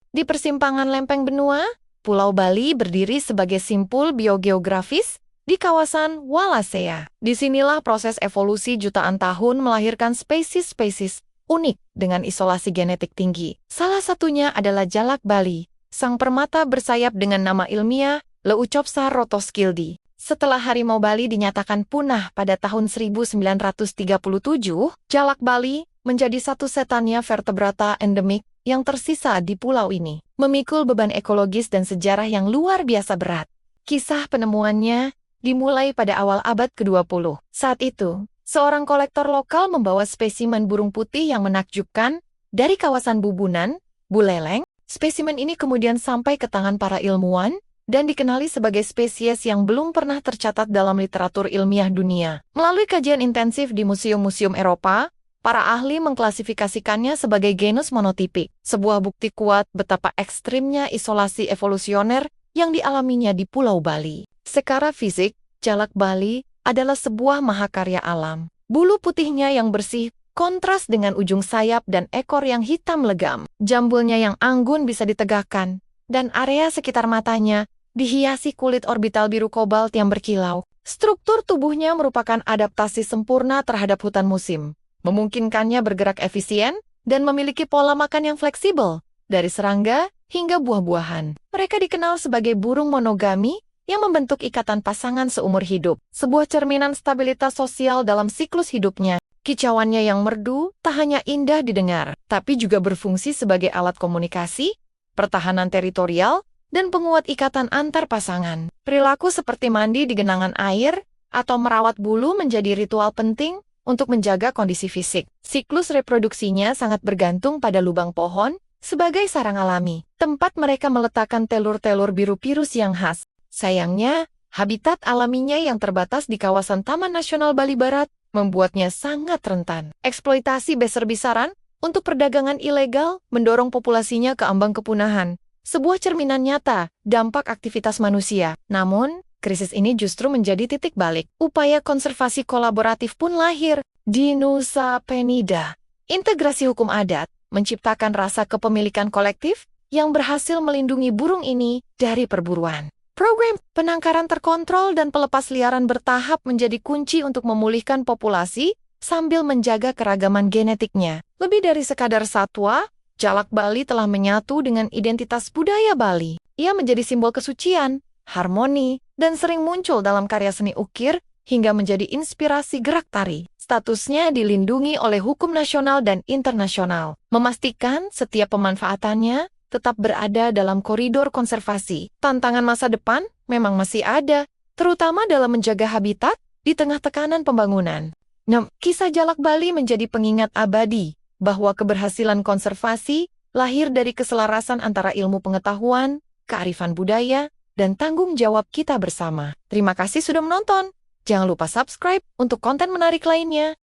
Di persimpangan lempeng benua, Pulau Bali berdiri sebagai simpul biogeografis di kawasan Wallacea. Disinilah proses evolusi jutaan tahun melahirkan spesies-spesies unik dengan isolasi genetik tinggi. Salah satunya adalah jalak Bali, sang permata bersayap dengan nama ilmiah Leucopsa rotoschildi. Setelah harimau Bali dinyatakan punah pada tahun 1937, jalak Bali menjadi satu-satunya vertebrata endemik yang tersisa di pulau ini, memikul beban ekologis dan sejarah yang luar biasa berat. Kisah penemuannya dimulai pada awal abad ke-20. Saat itu, seorang kolektor lokal membawa spesimen burung putih yang menakjubkan dari kawasan Bubunan, Buleleng. Spesimen ini kemudian sampai ke tangan para ilmuwan dan dikenali sebagai spesies yang belum pernah tercatat dalam literatur ilmiah dunia. Melalui kajian intensif di museum-museum Eropa, para ahli mengklasifikasikannya sebagai genus monotipik, sebuah bukti kuat betapa ekstrimnya isolasi evolusioner yang dialaminya di Pulau Bali. Secara fisik, jalak Bali adalah sebuah mahakarya alam. Bulu putihnya yang bersih kontras dengan ujung sayap dan ekor yang hitam legam. Jambulnya yang anggun bisa ditegakkan, dan area sekitar matanya dihiasi kulit orbital biru kobalt yang berkilau. Struktur tubuhnya merupakan adaptasi sempurna terhadap hutan musim, memungkinkannya bergerak efisien dan memiliki pola makan yang fleksibel, dari serangga hingga buah-buahan. Mereka dikenal sebagai burung monogami yang membentuk ikatan pasangan seumur hidup, sebuah cerminan stabilitas sosial dalam siklus hidupnya. Kicauannya yang merdu tak hanya indah didengar, tapi juga berfungsi sebagai alat komunikasi, pertahanan teritorial, dan penguat ikatan antar pasangan. Perilaku seperti mandi di genangan air atau merawat bulu menjadi ritual penting untuk menjaga kondisi fisik. Siklus reproduksinya sangat bergantung pada lubang pohon sebagai sarang alami, tempat mereka meletakkan telur-telur biru pirus yang khas. Sayangnya, habitat alaminya yang terbatas di kawasan Taman Nasional Bali Barat membuatnya sangat rentan. Eksploitasi besar-besaran untuk perdagangan ilegal mendorong populasinya ke ambang kepunahan, sebuah cerminan nyata dampak aktivitas manusia. Namun, krisis ini justru menjadi titik balik. Upaya konservasi kolaboratif pun lahir di Nusa Penida. Integrasi hukum adat menciptakan rasa kepemilikan kolektif yang berhasil melindungi burung ini dari perburuan. Program penangkaran terkontrol dan pelepas liaran bertahap menjadi kunci untuk memulihkan populasi sambil menjaga keragaman genetiknya. Lebih dari sekadar satwa, jalak Bali telah menyatu dengan identitas budaya Bali. Ia menjadi simbol kesucian, harmoni, dan sering muncul dalam karya seni ukir hingga menjadi inspirasi gerak tari. Statusnya dilindungi oleh hukum nasional dan internasional, memastikan setiap pemanfaatannya tetap berada dalam koridor konservasi. Tantangan masa depan memang masih ada, terutama dalam menjaga habitat di tengah tekanan pembangunan. Kisah jalak Bali menjadi pengingat abadi bahwa keberhasilan konservasi lahir dari keselarasan antara ilmu pengetahuan, kearifan budaya, dan tanggung jawab kita bersama. Terima kasih sudah menonton. Jangan lupa subscribe untuk konten menarik lainnya.